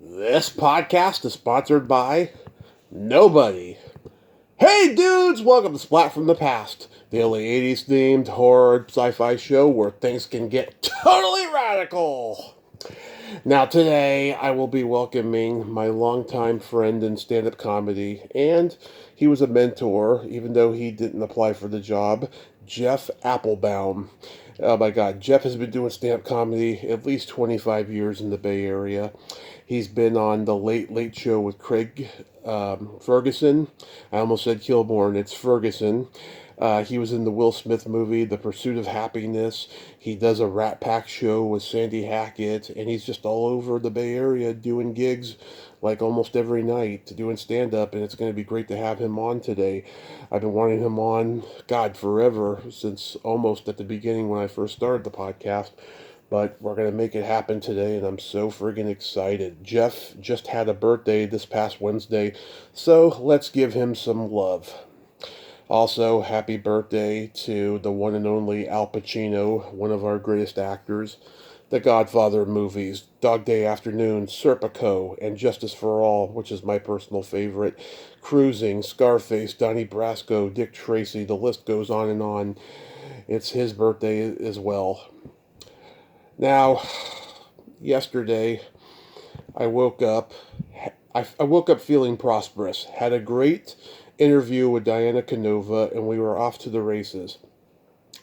This podcast is sponsored by nobody. Hey dudes, welcome to Splat from the Past, the only 80s themed horror sci-fi show where things can get totally radical. Now today I will be welcoming my longtime friend in stand-up comedy, and he was a mentor, even though he didn't apply for the job, Jeff Applebaum. Oh my God, Jeff has been doing stand-up comedy at least 25 years in the Bay Area. He's been on the Late Late Show with Craig Ferguson. I almost said Kilborn. It's Ferguson. He was in the Will Smith movie, The Pursuit of Happiness. He does a Rat Pack show with Sandy Hackett, and he's just all over the Bay Area doing gigs like almost every night, doing stand-up, and it's going to be great to have him on today. I've been wanting him on, God, forever, since almost at the beginning when I first started the podcast. But we're going to make it happen today, and I'm so friggin' excited. Jeff just had a birthday this past Wednesday, so let's give him some love. Also, happy birthday to the one and only Al Pacino, one of our greatest actors. The Godfather movies, Dog Day Afternoon, Serpico, and Justice for All, which is my personal favorite. Cruising, Scarface, Donnie Brasco, Dick Tracy, the list goes on and on. It's his birthday as well. Now, yesterday, I woke up. I woke up feeling prosperous. Had a great interview with Diana Canova, and we were off to the races.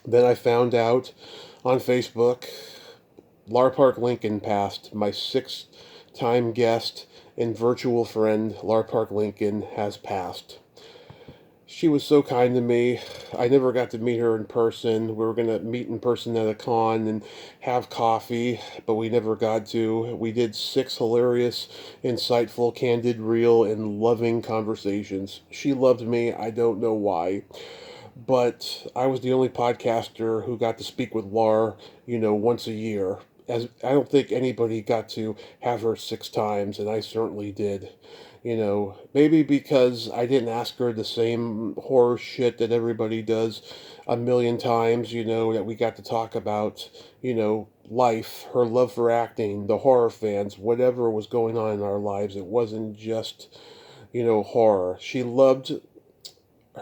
Then I found out on Facebook, Lar Park Lincoln passed. My sixth-time guest and virtual friend, Lar Park Lincoln, has passed. She was so kind to me. I never got to meet her in person. We were going to meet in person at a con and have coffee, but we never got to. We did 6 hilarious, insightful, candid, real, and loving conversations. She loved me. I don't know why. But I was the only podcaster who got to speak with Lar, once a year. As I don't think anybody got to have her 6 times, and I certainly did. Maybe because I didn't ask her the same horror shit that everybody does a million times, that we got to talk about, life, her love for acting, the horror fans, whatever was going on in our lives. It wasn't just, horror. She loved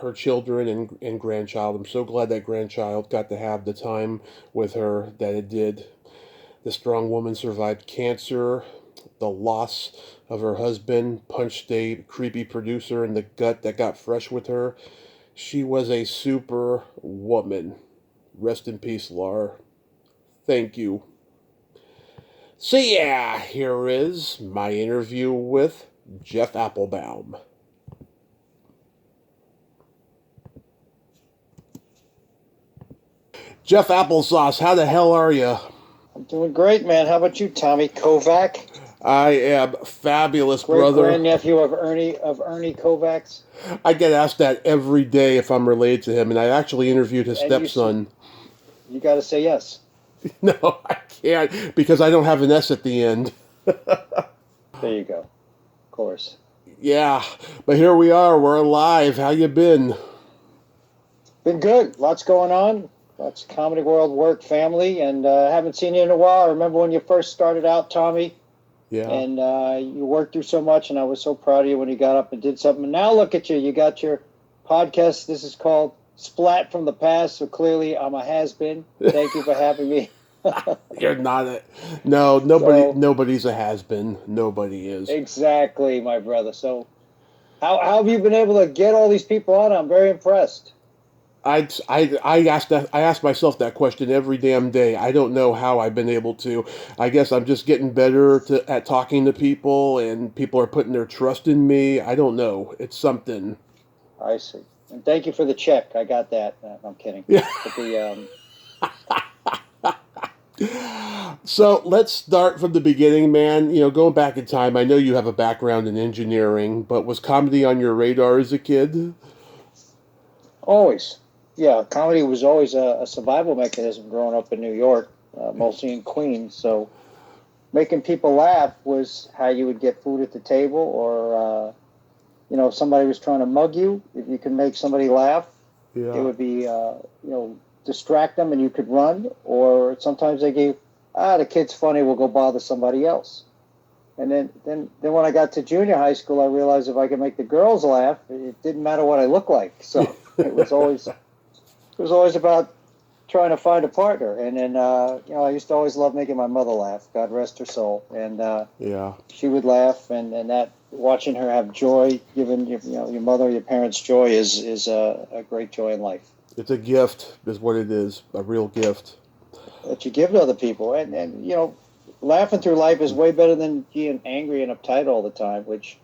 her children and grandchild. I'm so glad that grandchild got to have the time with her that it did. The strong woman survived cancer, the loss of her husband, punched a creepy producer in the gut that got fresh with her. She was a super woman. Rest in peace, Lar. Thank you. So yeah, here is my interview with Jeff Applebaum. Jeff Applesauce, how the hell are you? I'm doing great, man. How about you, Tommy Kovac? I am fabulous, Great brother. grandnephew of Ernie Kovacs. I get asked that every day if I'm related to him, and I actually interviewed his And stepson. You got to say yes. No, I can't because I don't have an S at the end. There you go. Of course. Yeah, but here we are. We're alive. How you been? Been good. Lots going on. Lots of comedy world, work, family, and haven't seen you in a while. I remember when you first started out, Tommy. Yeah. And you worked through so much, and I was so proud of you when you got up and did something. And now look at you. You got your podcast. This is called Splat from the Past. So clearly I'm a has-been. Thank you for having me. You're not a... No, nobody's a has-been. Nobody is. Exactly, my brother. So how have you been able to get all these people on? I'm very impressed. I ask myself that question every damn day. I don't know how I've been able to. I guess I'm just getting better at talking to people, and people are putting their trust in me. I don't know. It's something. I see. And thank you for the check. I got that. I'm kidding. Yeah. So let's start from the beginning, man. Going back in time, I know you have a background in engineering, but was comedy on your radar as a kid? Always. Yeah, comedy was always a survival mechanism growing up in New York, mostly in Queens. So making people laugh was how you would get food at the table, or, if somebody was trying to mug you, if you could make somebody laugh, Yeah. it would be, distract them and you could run. Or sometimes they gave, the kid's funny, we'll go bother somebody else. And then when I got to junior high school, I realized if I could make the girls laugh, it didn't matter what I looked like. So it was always about trying to find a partner. And then I used to always love making my mother laugh. God rest her soul. And Yeah. she would laugh, and that watching her have joy, giving your mother, your parents joy is a great joy in life It's a gift, is what it is. A real gift. that you give to other people. And laughing through life is way better than being angry and uptight all the time, which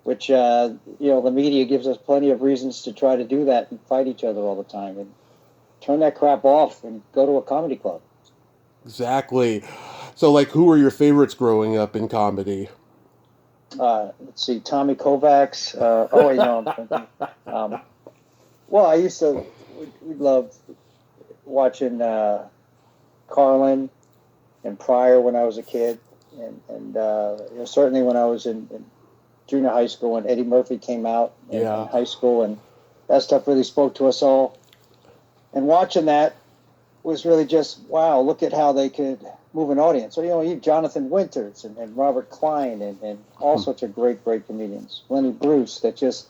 the media gives us plenty of reasons to try to do that and fight each other all the time. And turn that crap off and go to a comedy club. Exactly. So, like, who were your favorites growing up in comedy? Let's see, Tommy Kovacs. Oh wait, no, I'm thinking. Well, I used to. We loved watching Carlin and Pryor when I was a kid, and certainly when I was in junior high school when Eddie Murphy came out in high school, and that stuff really spoke to us all. And watching that was really just, wow, look at how they could move an audience. So, you Jonathan Winters and Robert Klein and all sorts of great comedians. Lenny Bruce, that just,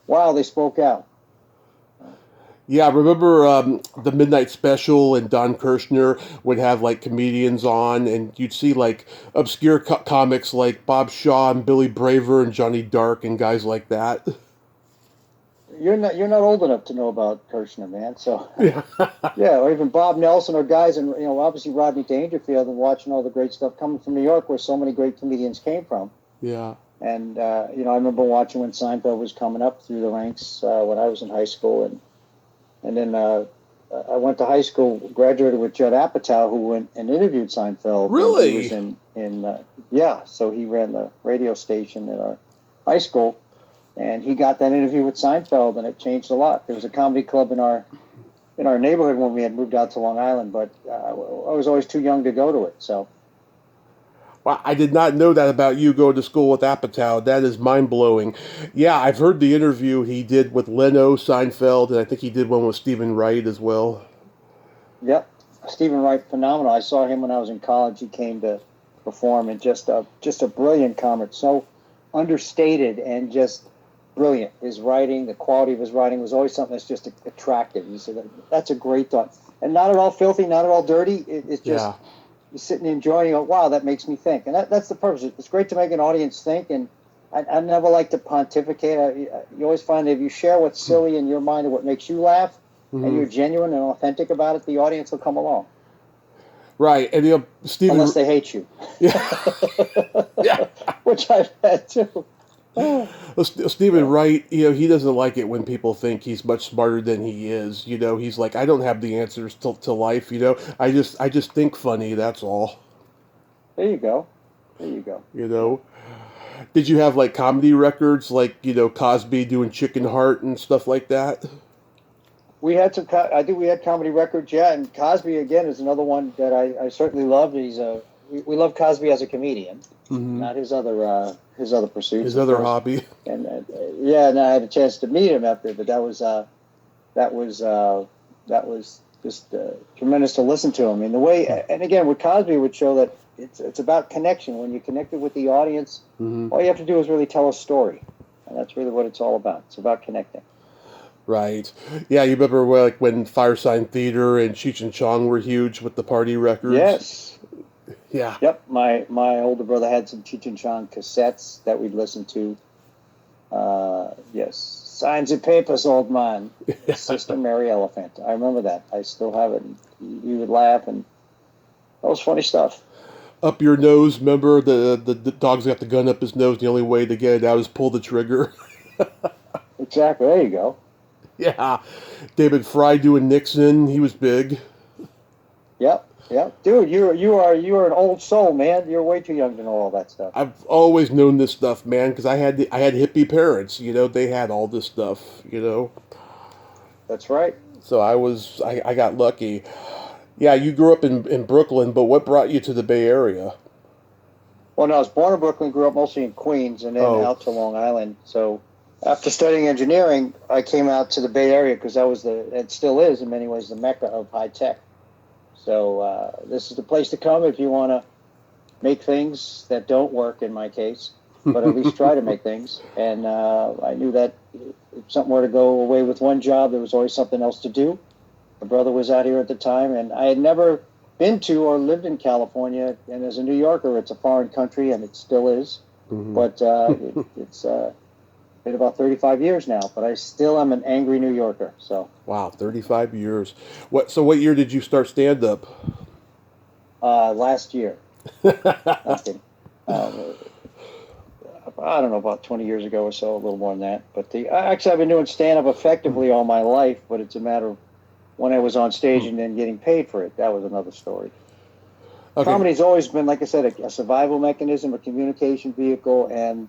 wow, they spoke out. Yeah, I remember the Midnight Special, and Don Kirshner would have like comedians on, and you'd see like obscure comics like Bob Shaw and Billy Braver and Johnny Dark and guys like that. You're not old enough to know about Kirshner, man. So Yeah. yeah, or even Bob Nelson or guys, and obviously Rodney Dangerfield, and watching all the great stuff coming from New York, where so many great comedians came from. Yeah. And I remember watching when Seinfeld was coming up through the ranks when I was in high school, and then I went to high school, graduated with Judd Apatow, who went and interviewed Seinfeld. Really? He was so he ran the radio station at our high school. And he got that interview with Seinfeld, and it changed a lot. There was a comedy club in our neighborhood when we had moved out to Long Island, but I was always too young to go to it. So, Well, I did not know that about you going to school with Apatow. That is mind blowing. Yeah, I've heard the interview he did with Leno, Seinfeld, and I think he did one with Stephen Wright as well. yep, Stephen Wright, phenomenal. I saw him when I was in college. He came to perform, and just a brilliant comic, so understated and just brilliant. His writing, the quality of his writing was always something that's just attractive. You said that's a great thought, and not at all filthy, not at all dirty. It's just you're sitting enjoying. You go, wow, that makes me think, and that's the purpose. It's great to make an audience think, and I never like to pontificate. You always find that if you share what's silly in your mind and what makes you laugh, and you're genuine and authentic about it, the audience will come along. Right, and Stephen, unless they hate you. Yeah. Yeah. Which I've had too. Well, Stephen Wright, he doesn't like it when people think he's much smarter than he is. He's like, I don't have the answers to life. I just think funny. That's all. There you go. Did you have like comedy records, like Cosby doing Chicken Heart and stuff like that? We had some. We had comedy records, yeah. And Cosby again is another one that I certainly loved. We love Cosby as a comedian, not his other pursuits, his other hobby. And and I had a chance to meet him after, but that was just tremendous to listen to him. And the way, and again, with Cosby would show that it's about connection. When you're connected with the audience, all you have to do is really tell a story, and that's really what it's all about. It's about connecting. Right. Yeah, you remember when Firesign Theater and Cheech and Chong were huge with the party records? Yes. Yeah. Yep. My older brother had some Cheech and Chong cassettes that we'd listen to. Yes. Signs and Papers, Old Man. Sister Mary Elephant. I remember that. I still have it. You would laugh, and that was funny stuff. Up Your Nose, remember the dog's got the gun up his nose. The only way to get it out is pull the trigger. Exactly. There you go. Yeah. David Fry doing Nixon. He was big. Yep. Dude, you are an old soul, man. You're way too young to know all that stuff. I've always known this stuff, man, because I had hippie parents. They had all this stuff. That's right. So I got lucky. Yeah, you grew up in Brooklyn, but what brought you to the Bay Area? Well, no, I was born in Brooklyn, grew up mostly in Queens, and then out to Long Island. So after studying engineering, I came out to the Bay Area because that was it still is in many ways, the mecca of high tech. So this is the place to come if you want to make things that don't work in my case, but at least try to make things. And I knew that if something were to go away with one job, there was always something else to do. My brother was out here at the time, and I had never been to or lived in California. And as a New Yorker, it's a foreign country, and it still is. But it's been about 35 years now, but I still am an angry New Yorker. So Wow, 35 years. What year did you start stand-up? last year, nothing. I don't know, about 20 years ago or so, a little more than that. But actually, I've been doing stand-up effectively all my life, but it's a matter of when I was on stage and then getting paid for it. That was another story. Okay. Comedy's always been, like I said, a survival mechanism, a communication vehicle, and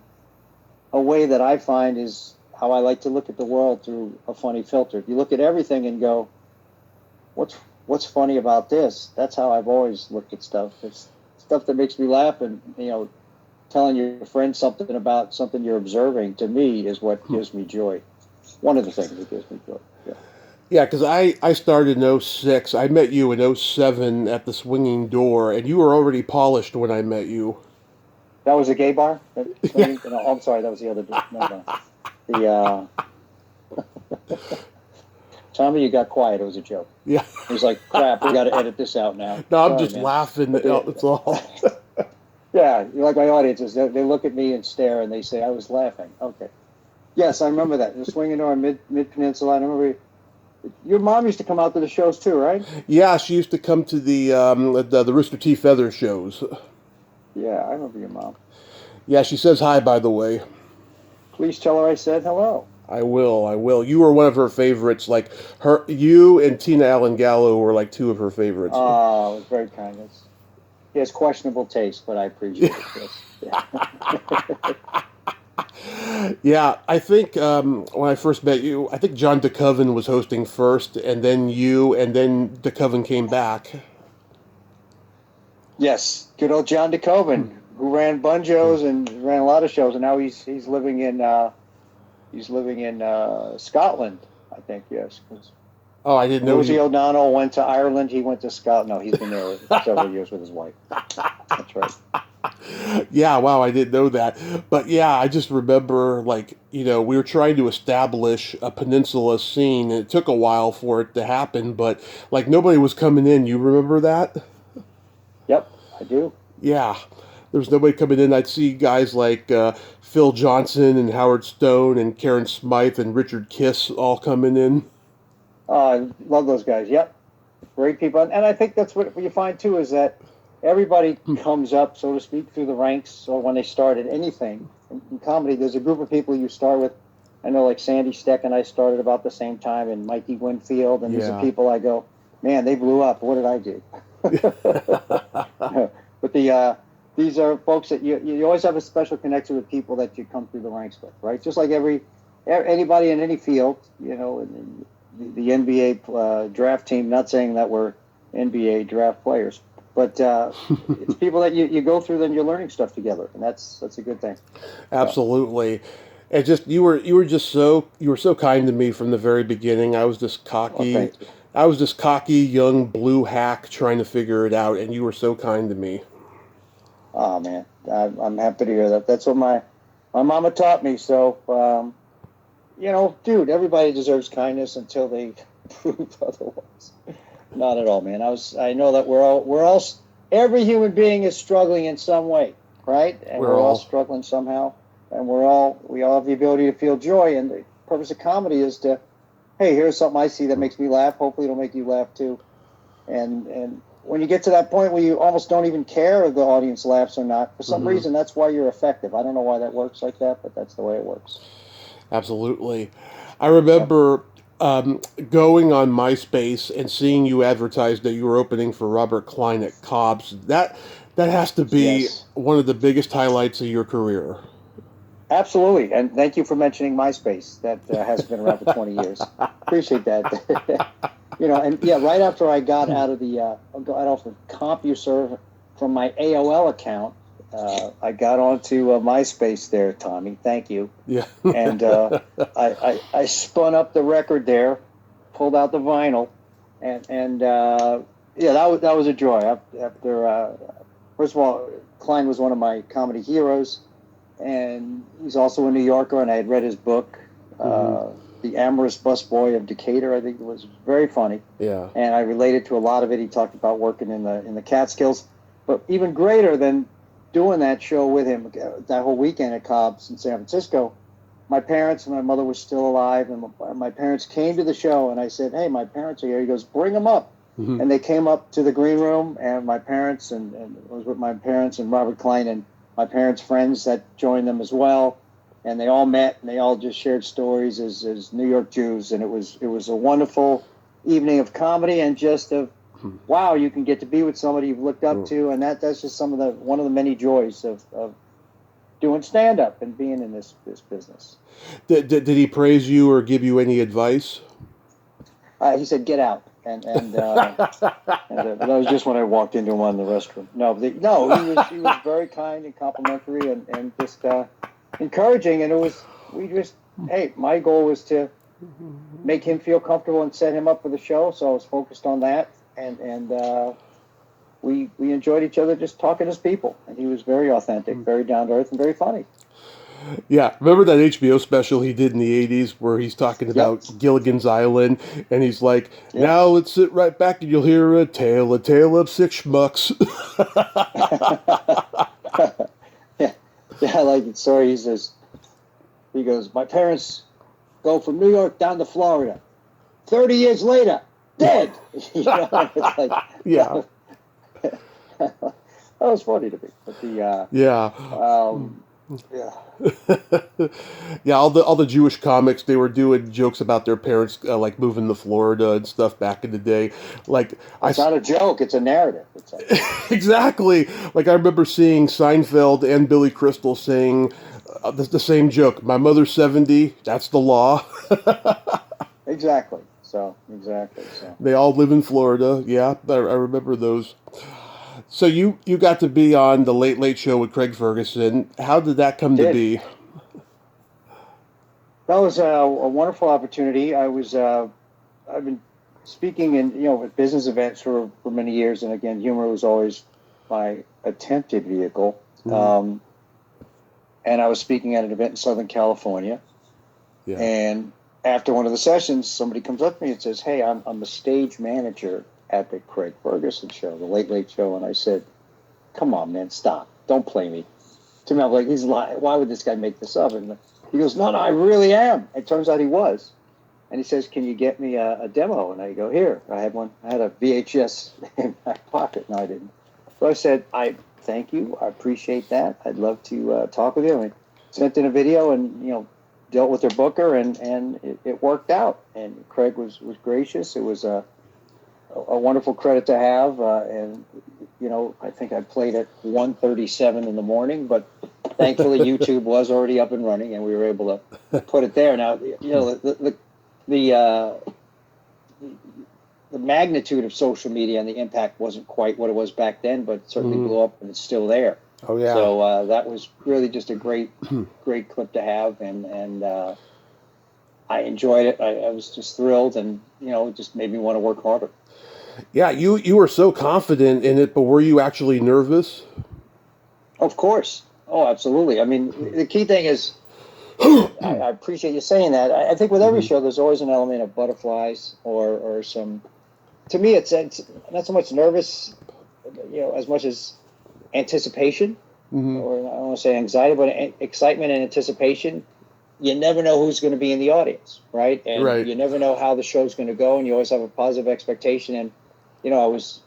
a way that I find is how I like to look at the world through a funny filter. You look at everything and go, what's funny about this? That's how I've always looked at stuff. It's stuff that makes me laugh, and telling your friend something about something you're observing, to me, is what gives me joy. One of the things that gives me joy. Yeah. Yeah, because I started in '06. I met you in '07 at the Swinging Door, and you were already polished when I met you. That was a gay bar? Yeah. No, I'm sorry, that was the other door. No. The Tommy, you got quiet. It was a joke. Yeah. He's like, crap, we got to edit this out now. No, I'm Sorry, just man. laughing. That's all. Yeah, you're like my audiences. They look at me and stare, and they say, I was laughing. Okay. Yes, I remember that. The Swinging Door mid-peninsula. I remember your mom used to come out to the shows too, right? Yeah, she used to come to the Rooster T. Feather shows. Yeah, I remember your mom. Yeah, she says hi, by the way. Please tell her I said hello. I will. You were one of her favorites. Like you and Tina Allen Gallo were like two of her favorites. Oh, it was very kind. He has questionable taste, but I appreciate it. Yes. Yeah. Yeah, I think when I first met you, I think John DeCoven was hosting first, and then you, and then DeCoven came back. Yes, good old John DeCoven, who ran Bunjos and ran a lot of shows, and now he's living in Scotland, I think. Yes, because Oh, I didn't know. Rosie O'Donnell went to Ireland. He went to Scotland. No, he's been there several years with his wife. That's right. Yeah, wow, I didn't know that. But yeah, I just remember, like, we were trying to establish a peninsula scene, and it took a while for it to happen, but, like, nobody was coming in. You remember that? Yep, I do. Yeah. There was nobody coming in. I'd see guys like Phil Johnson and Howard Stone and Karen Smythe and Richard Kiss all coming in. I love those guys. Yep, great people. And I think that's what you find, too, is that everybody comes up, so to speak, through the ranks, or when they start at anything. In comedy, there's a group of people you start with. I know, like Sandy Steck and I started about the same time, and Mikey Winfield, and these are people I go, man, they blew up. What did I do? But these are folks that you always have a special connection with, people that you come through the ranks with, right? Just like anybody in any field, the NBA draft team, not saying that we're NBA draft players, but it's people that you go through, then you're learning stuff together, and that's a good thing. Absolutely. And just you were so kind to me from the very beginning. I was this cocky thank you. I was this cocky young blue hack trying to figure it out, and you were so kind to me. Oh man, I'm happy to hear that. That's what my mama taught me. So dude, everybody deserves kindness until they prove otherwise. Not at all, man. I know that we're all every human being is struggling in some way, right? And we're all struggling somehow, and we all have the ability to feel joy. And the purpose of comedy is to, hey, here's something I see that makes me laugh. Hopefully, it'll make you laugh too. And when you get to that point where you almost don't even care if the audience laughs or not, for some reason, that's why you're effective. I don't know why that works like that, but that's the way it works. Absolutely. I remember going on MySpace and seeing you advertise that you were opening for Robert Klein at Cobb's. That has to be one of the biggest highlights of your career. Absolutely, and thank you for mentioning MySpace. That hasn't been around for 20 years. Appreciate that. And yeah, right after I got out of CompuServe from my AOL account, I got onto MySpace there, Tommy. Thank you. Yeah. And I spun up the record there, pulled out the vinyl, and that was a joy. After first of all, Klein was one of my comedy heroes, and he's also a New Yorker, and I had read his book, The Amorous Busboy of Decatur. I think it was very funny. Yeah. And I related to a lot of it. He talked about working in the Catskills, but even greater than doing that show with him, that whole weekend at Cobb's in San Francisco, my parents and my mother were still alive, and my parents came to the show, and I said, "Hey, my parents are here." He goes, "Bring them up." Mm-hmm. And they came up to the green room, and my parents, and I was with my parents and Robert Klein and my parents' friends that joined them as well. And they all met, and they all just shared stories as New York Jews. And it was a wonderful evening of comedy and just of, wow, you can get to be with somebody you've looked up to. And that's just one of the many joys of doing stand-up and being in this business. Did he praise you or give you any advice? He said, "Get out." And that was just when I walked into him on the restroom. No, he was very kind and complimentary and just encouraging. And hey, my goal was to make him feel comfortable and set him up for the show. So I was focused on that, and we enjoyed each other just talking as people. And he was very authentic, very down to earth, and very funny. Yeah, remember that HBO special he did in the 80s where he's talking about Gilligan's Island, and he's like, now let's sit right back and you'll hear a tale of six schmucks. Yeah, I like the story. He goes, my parents go from New York down to Florida. 30 years later, dead. You know, it's like, yeah. That was funny to me. But yeah, all the Jewish comics, they were doing jokes about their parents like moving to Florida and stuff back in the day. Like it's not a joke; it's a narrative. It's like, exactly. Like I remember seeing Seinfeld and Billy Crystal saying the same joke. My mother's 70. That's the law. Exactly. So they all live in Florida. Yeah, I remember those. So you got to be on the Late Late Show with Craig Ferguson. How did that come to be? That was a wonderful opportunity. I've been speaking in at business events for many years, and again, humor was always my attempted vehicle. And I was speaking at an event in Southern California, and after one of the sessions, somebody comes up to me and says, "Hey, I'm a stage manager at the Craig Ferguson show, the Late Late Show." And I said, "Come on, man, stop. Don't play me." To me, I'm like, he's lying. Why would this guy make this up? And he goes, no, I really am. It turns out he was. And he says, "Can you get me a demo?" And I go, "Here." I had one. I had a VHS in my pocket. No, I didn't. So I said, "I thank you. I appreciate that. I'd love to talk with you." And I sent in a video and, dealt with their booker, and it worked out. And Craig was gracious. It was a wonderful credit to have, and I think I played at 1:37 in the morning, but thankfully YouTube was already up and running, and we were able to put it there. Now, the magnitude of social media and the impact wasn't quite what it was back then, but it certainly blew up, and it's still there. Oh yeah. So that was really just a great clip to have, and I enjoyed it. I was just thrilled, and it just made me want to work harder. Yeah, you were so confident in it, but were you actually nervous? Of course. Oh, absolutely. I mean, the key thing is, I appreciate you saying that. I think with every show, there's always an element of butterflies or some. To me, it's not so much nervous, as much as anticipation, or I don't want to say anxiety, but excitement and anticipation. You never know who's going to be in the audience, right? And you never know how the show's going to go, and you always have a positive expectation. And I was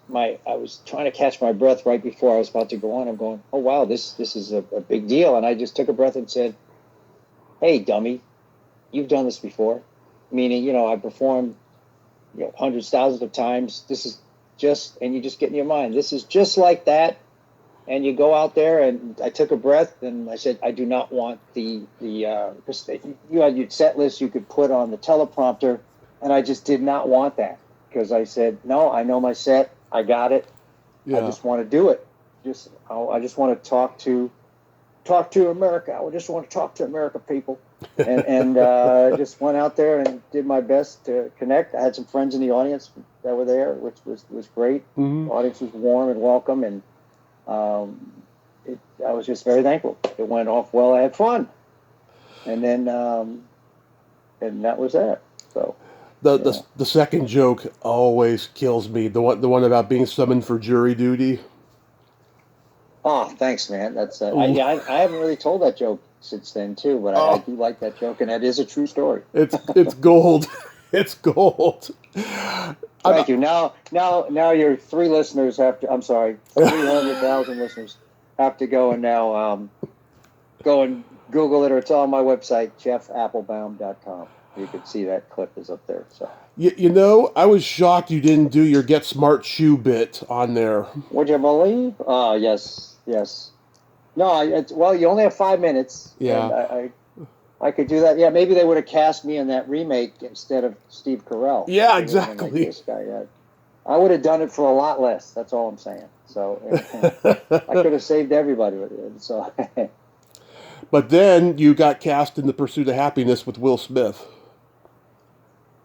trying to catch my breath right before I was about to go on. I'm going, oh wow, this is a big deal. And I just took a breath and said, "Hey, dummy, you've done this before." Meaning, I performed, hundreds, thousands of times. This is and you just get in your mind, this is just like that. And you go out there, and I took a breath, and I said, I do not want you had your set list you could put on the teleprompter, and I just did not want that, because I said, no, I know my set, I got it. Yeah. I just want to do it. I just want to talk to America. I just want to talk to America, people. And just went out there and did my best to connect. I had some friends in the audience that were there, which was great. The audience was warm and welcome, and I was just very thankful. It went off well. I had fun, and then and that was that. So yeah. The second joke always kills me. The one about being summoned for jury duty. Oh, thanks, man. That's Ooh. I haven't really told that joke since then too, but I Oh, do like that joke, and that is a true story. it's gold. It's gold. I'm, Thank you. Now your three listeners have to. I'm sorry, 300,000 listeners have to go and now go and Google it, or it's on my website, JeffApplebaum.com. You can see that clip is up there. So, I was shocked you didn't do your Get Smart shoe bit on there. would you believe? Yes, yes. No, well, you only have 5 minutes, and Yeah. I could do that. Yeah, maybe they would have cast me in that remake instead of Steve Carell. Yeah, They would have been like exactly. this guy. I would have done it for a lot less. That's all I'm saying. So I could have saved everybody with it. So But then you got cast in The Pursuit of Happiness with Will Smith.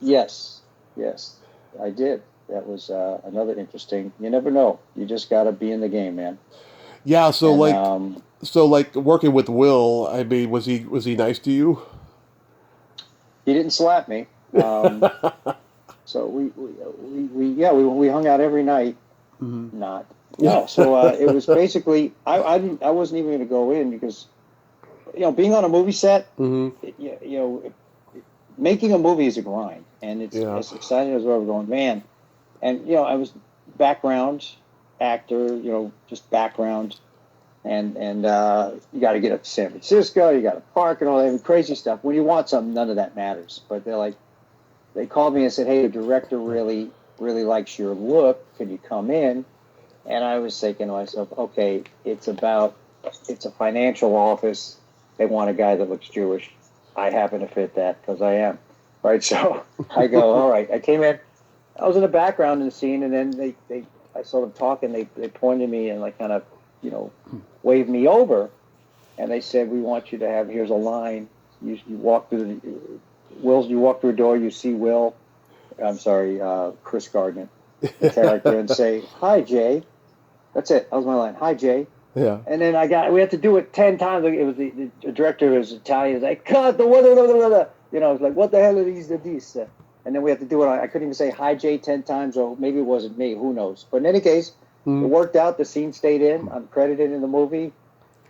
yes, yes, I did. That was another interesting. You never know. You just got to be in the game, man. Yeah, so And working with Will, I mean, was he nice to you? he didn't slap me. So we hung out every night. Mhm. Not. No, so it was basically I wasn't even going to go in because being on a movie set, Hmm. making a movie is a grind, and it's Yeah. as exciting as we're going, man. And I was background actor, just background, and you got to get up to San Francisco, you got to park and all that crazy stuff. When you want something, none of that matters. But they called me and said, "Hey, the director really likes your look. Can you come in?" And I was thinking to myself, okay, it's a financial office. They want a guy that looks Jewish. I happen to fit that because I am. Right. So I go, all right. I came in, I was in the background in the scene, and then I saw them talking. They pointed me and like kind of, waved me over. And they said, we want you to have, here's a line. You walk through you walk through a door, you see I'm sorry, Chris Gardner, the character, and say, hi, Jay. That's it. That was my line. Hi, Jay. Yeah. And then we had to do it 10 times. It was the director was Italian. He was like, cut the what, it's like, what the hell are these? And then we had to do it. I couldn't even say hi, Jay 10 times, or maybe it wasn't me. Who knows? But in any case, it worked out. The scene stayed in. I'm credited in the movie.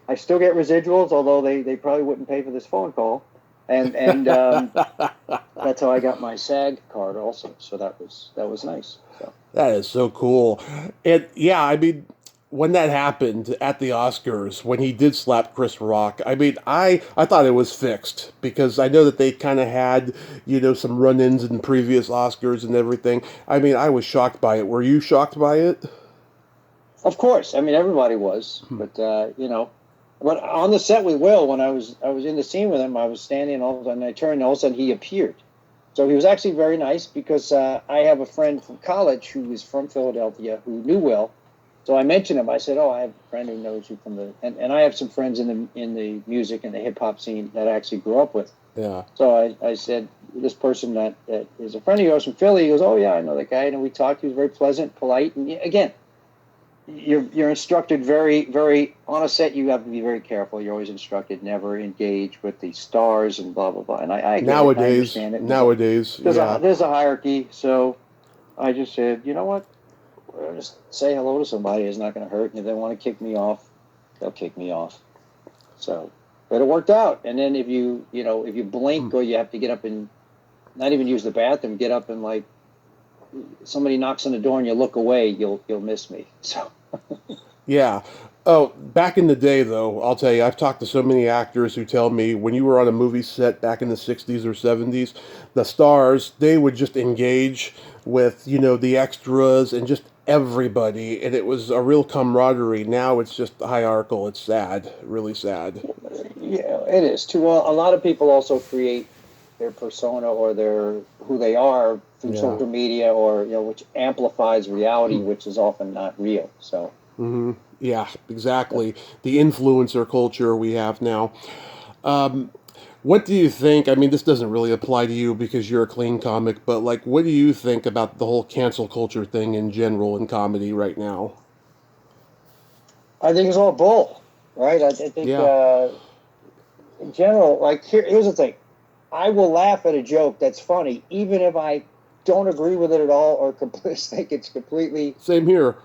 I still get residuals, although they probably wouldn't pay for this phone call. And that's how I got my SAG card also. So that was nice. So. That is so cool. And yeah, I mean, when that happened at the Oscars, when he did slap Chris Rock, I mean, I thought it was fixed because I know that they kind of had, some run-ins in previous Oscars and everything. I mean, I was shocked by it. Were you shocked by it? Of course. I mean, everybody was. But, but on the set with Will, when I was in the scene with him, I was standing, and all of a sudden I turned, and all of a sudden he appeared. So he was actually very nice because I have a friend from college who is from Philadelphia who knew Will. So I mentioned him. I said, "Oh, I have a friend who knows you from and I have some friends in the music and the hip hop scene that I actually grew up with." Yeah. So I said, "This person that is a friend of yours from Philly." He goes, "Oh yeah, I know that guy." And we talked. He was very pleasant, polite, and again, you're instructed very, very on a set. You have to be very careful. You're always instructed never engage with the stars and blah blah blah. And I get it. I understand it. There's a hierarchy. So I just said, you know what? Just say hello to somebody is not going to hurt. And if they want to kick me off, they'll kick me off. So, but it worked out. And then if you blink or you have to get up and not even use the bathroom, get up and like somebody knocks on the door and you look away, you'll miss me. So. Yeah. Oh, back in the day, though, I'll tell you, I've talked to so many actors who tell me when you were on a movie set back in the 60s or 70s, the stars, they would just engage with, the extras and just everybody, and it was a real camaraderie. Now it's just hierarchical. It's sad, really sad. Yeah, it is too. Well, a lot of people also create their persona or their who they are through social media, or which amplifies reality, which is often not real. So. Hmm. Yeah, exactly. The influencer culture we have now. What do you think? I mean, this doesn't really apply to you because you're a clean comic, but like, what do you think about the whole cancel culture thing in general in comedy right now? I think it's all bull. right? I think Yeah. in general, like here's the thing: I will laugh at a joke that's funny, even if I don't agree with it at all or think it's completely Same here.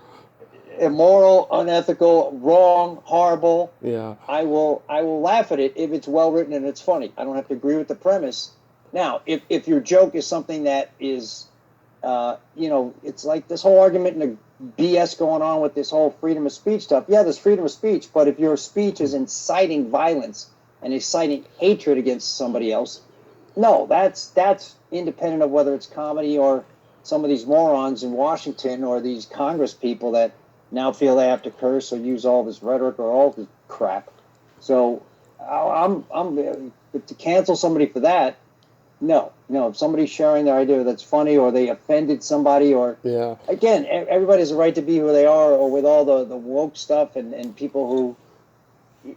immoral, unethical, wrong, horrible. Yeah. I will laugh at it if it's well written and it's funny. I don't have to agree with the premise. Now, if your joke is something that is, it's like this whole argument and the BS going on with this whole freedom of speech stuff. Yeah, there's freedom of speech, but if your speech is inciting violence and inciting hatred against somebody else, no, that's independent of whether it's comedy or some of these morons in Washington or these Congress people that now feel they have to curse or use all this rhetoric or all this crap. So I'm but to cancel somebody for that. No, no. If somebody's sharing their idea that's funny or they offended somebody or Yeah. again, everybody has a right to be who they are or with all the woke stuff and people who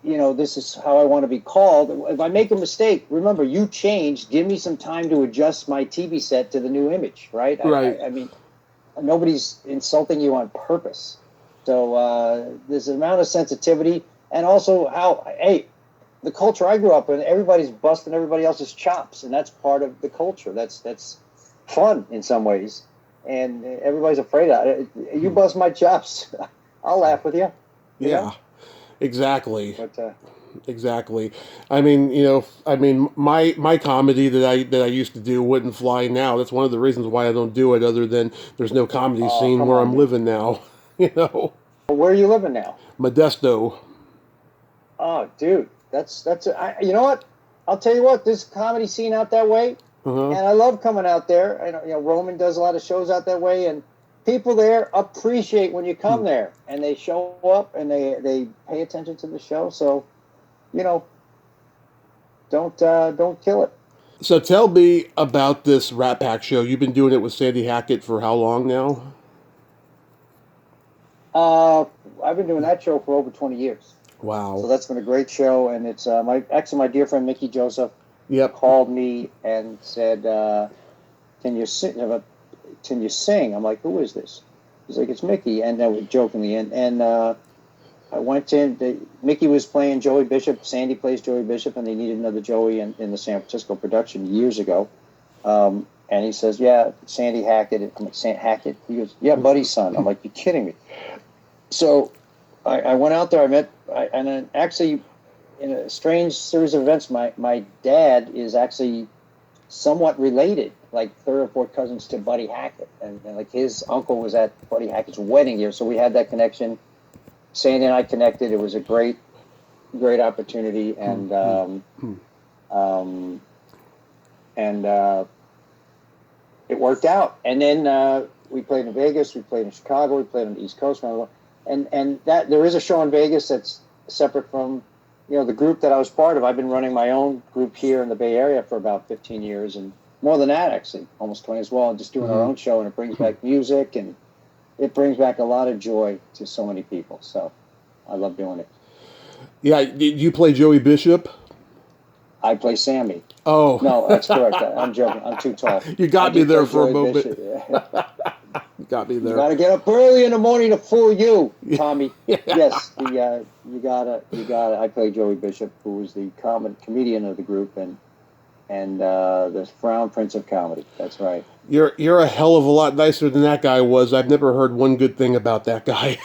this is how I want to be called. If I make a mistake, remember, you changed. Give me some time to adjust my TV set to the new image, right? Right. I mean, nobody's insulting you on purpose. So there's an amount of sensitivity, and also hey, the culture I grew up in, everybody's busting everybody else's chops, and that's part of the culture. That's fun in some ways, and everybody's afraid of it. You bust my chops, I'll laugh with you. You Yeah. know? Exactly. But Exactly. I mean, my comedy that I used to do wouldn't fly now. That's one of the reasons why I don't do it. Other than there's no comedy oh, scene come where on, I'm man. living now. You know, Where are you living now? Modesto. Oh, dude, you know what? I'll tell you what. There's a comedy scene out that way, Uh huh. and I love coming out there. I know, Roman does a lot of shows out that way, and people there appreciate when you come there, and they show up and they pay attention to the show. So, you know, don't kill it. So tell me about this Rat Pack show. You've been doing it with Sandy Hackett for how long now? Uh, I've been doing that show for over 20 years, so Wow. that's been a great show, and it's my dear friend Mickey Joseph Yep. called me and said, "Can you sing? Can you sing?" I'm like, "Who is this?" He's like, "It's Mickey," and then we jokingly, and I went in. Mickey was playing Joey Bishop. Sandy plays Joey Bishop, and they needed another Joey in the San Francisco production years ago. And he says, "Yeah, Sandy Hackett." I'm like, Hackett?" He goes, "Yeah, Buddy's son." I'm like, "You're kidding me." So I went out there. And then actually, in a strange series of events, my dad is actually somewhat related, like third or fourth cousins to Buddy Hackett, and like his uncle was at Buddy Hackett's wedding here, so we had that connection. Sandy and I connected. It was a great opportunity, um, and it worked out. And then we played in Vegas, we played in Chicago, we played on the East Coast, and that there is a show in Vegas that's separate from the group that I was part of. I've been running my own group here in the Bay Area for about 15 years, and more than that, actually, almost 20 as well, and just doing our own show, and it brings back music, and it brings back a lot of joy to so many people. So I love doing it. Yeah. Did you play Joey Bishop? I play Sammy. Oh. No, that's correct. I'm joking. I'm too tall. You I got me do there play for a Joey moment. Bishop. Yeah. You got me You there. got to get up early in the morning to fool you, Tommy. Yeah. Yes, you gotta. I play Joey Bishop, who was the comedian of the group and the Crown Prince of Comedy. That's right. You're a hell of a lot nicer than that guy was. I've never heard one good thing about that guy.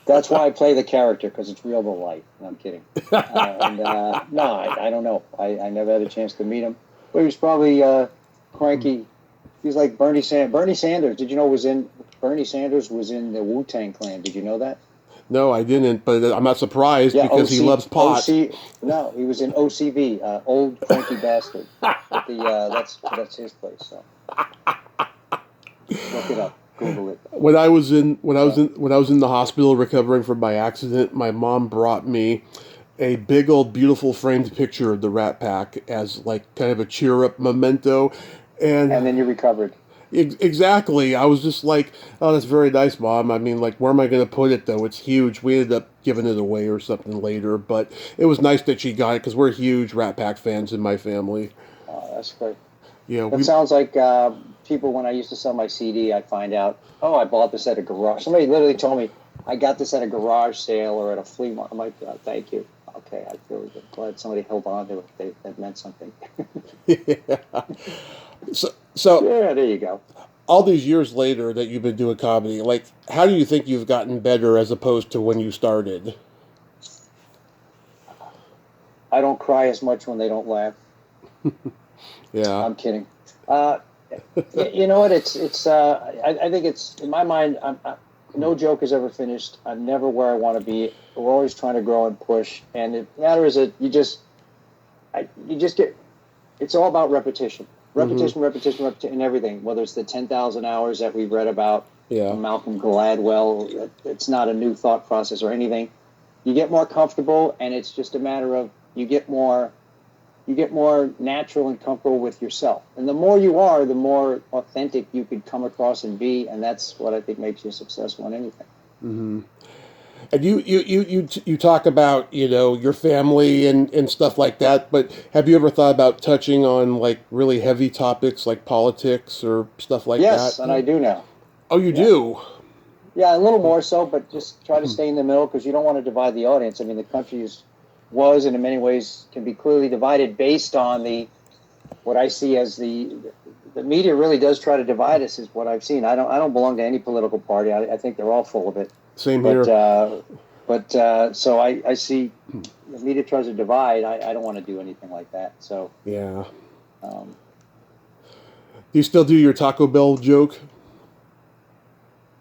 That's why I play the character, because it's real to life. No, I'm kidding. No, I don't know. I never had a chance to meet him, but he was probably cranky. He's like Bernie Sanders. Bernie Sanders. Did you know Bernie Sanders was in the Wu-Tang Clan? Did you know that? No, I didn't, but I'm not surprised Yeah, because he loves pot. No, he was in OCB, old cranky bastard. But that's his place. So look it up, Google it. When I was in the hospital recovering from my accident, my mom brought me a big old beautiful framed picture of the Rat Pack as like kind of a cheer up memento, and And then you recovered. exactly, I was just like, oh, that's very nice, Mom. I mean, like, where am I going to put it though? It's huge. We ended up giving it away or something later, but it was nice that she got it because we're huge Rat Pack fans in my family. Oh, that's great. Yeah, That sounds like people when I used to sell my CD, I'd find out, oh, I bought this at a garage. Somebody literally told me, I got this at a garage sale or at a flea market. I'm like, thank you. Okay, I feel glad somebody held on to it. That meant something. Yeah. So Yeah, there you go. all these years later that you've been doing comedy, like, how do you think you've gotten better as opposed to when you started? I don't cry as much when they don't laugh. Yeah. I'm kidding. Uh, you know what? I think it's in my mind. No joke is ever finished. I'm never where I want to be. We're always trying to grow and push. And the matter is that you just get. It's all about repetition, Mm-hmm. repetition, repetition, repetition, and everything. Whether it's the 10,000 hours that we've read about Yeah. from Malcolm Gladwell, it's not a new thought process or anything. You get more comfortable, and it's just a matter of you get more natural and comfortable with yourself. And the more you are, the more authentic you could come across and be. And that's what I think makes you successful in anything. Mm-hmm. And you talk about, your family and stuff like that, but have you ever thought about touching on like really heavy topics like politics or stuff like that? Yes, and I do now. Oh, you Yeah. do? Yeah, a little more so, but just try to stay in the middle because you don't want to divide the audience. I mean, the country was and in many ways can be clearly divided based on what I see as the media really does try to divide us is what I've seen. I don't belong to any political party. I think they're all full of it. Same But here. so I see the media tries to divide. I don't want to do anything like that. So Yeah. um, Do you still do your Taco Bell joke?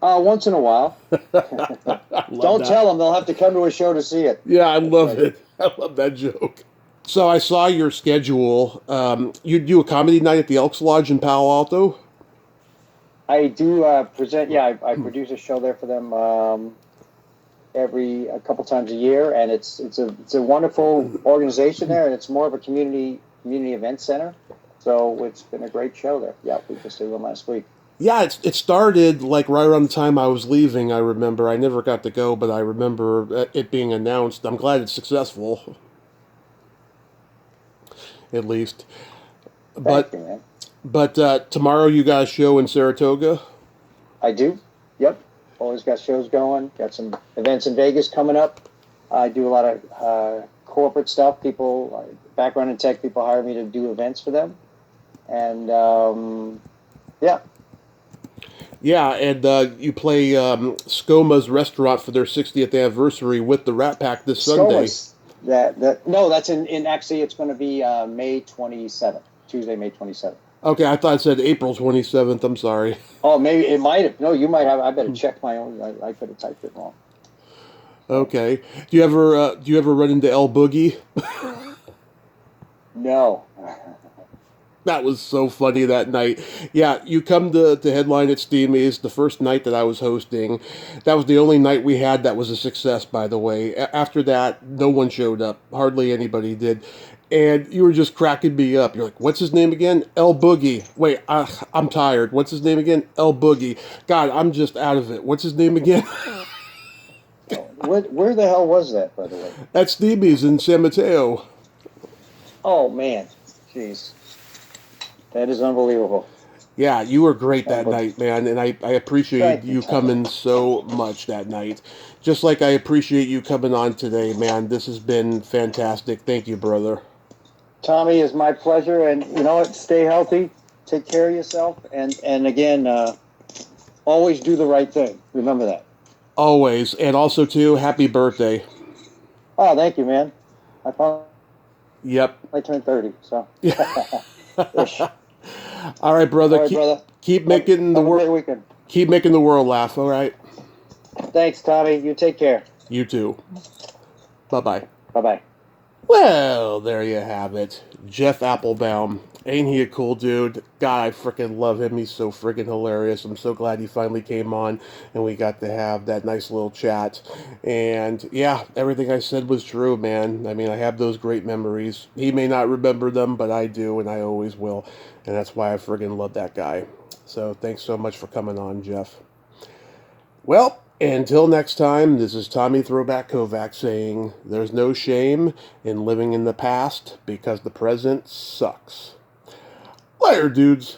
once in a while, I love don't that. tell them. They'll have to come to a show to see it. Yeah, I That's love right. it. I love that joke. So I saw your schedule. You do a comedy night at the Elks Lodge in Palo Alto? I do present. Yeah, I produce a show there for them every a couple times a year, and it's a wonderful organization there, and it's more of a community event center. So it's been a great show there. Yeah, we just did one last week. Yeah, it started like right around the time I was leaving. I remember I never got to go, but I remember it being announced. I'm glad it's successful, at least. Thank But you, man. tomorrow you guys show in Saratoga. I do. Yep. Always got shows going. Got some events in Vegas coming up. I do a lot of corporate stuff. People, background in tech, people hire me to do events for them. And yeah, Yeah, and you play Skoma's restaurant for their 60th anniversary with the Rat Pack this Sunday. Skomas. That no, that's in actually it's going to be May 27th, Tuesday, May 27th. Okay, I thought it said April 27th. I'm sorry. Oh, maybe it might have. No, you might have. I better check my own. I could have typed it wrong. So, Okay. Do you ever run into El Boogie? no. That was so funny that night. Yeah, you come to headline at Steamy's the first night that I was hosting. That was the only night we had that was a success, by the way. After that, no one showed up. Hardly anybody did. And you were just cracking me up. You're like, what's his name again? El Boogie. Wait, I'm tired. What's his name again? El Boogie. God, I'm just out of it. What's his name again? Where the hell was that, by the way? At Steamy's in San Mateo. Oh man, jeez, that is unbelievable. Yeah, you were great that night, man, and I appreciated Thank you, you Tommy. coming so much that night. Just like I appreciate you coming on today, man. This has been fantastic. Thank you, brother. Tommy, is my pleasure, and you know what? Stay healthy, take care of yourself, and again, always do the right thing. Remember that. Always. And also, too, happy birthday. Oh, thank you, man. I finally Yep. turned 30, so. Ish. All right, brother. All right, brother. Keep making the Have a great world weekend. keep making the world laugh. All right. Thanks, Tommy. You take care. You too. Bye bye. Bye bye. Well, there you have it. Jeff Applebaum. Ain't he a cool dude? God, I freaking love him. He's so freaking hilarious. I'm so glad he finally came on and we got to have that nice little chat. And yeah, everything I said was true, man. I mean, I have those great memories. He may not remember them, but I do, and I always will. And that's why I friggin' love that guy. So thanks so much for coming on, Jeff. Well, until next time, this is Tommy Throwback Kovac saying there's no shame in living in the past because the present sucks. Later, dudes.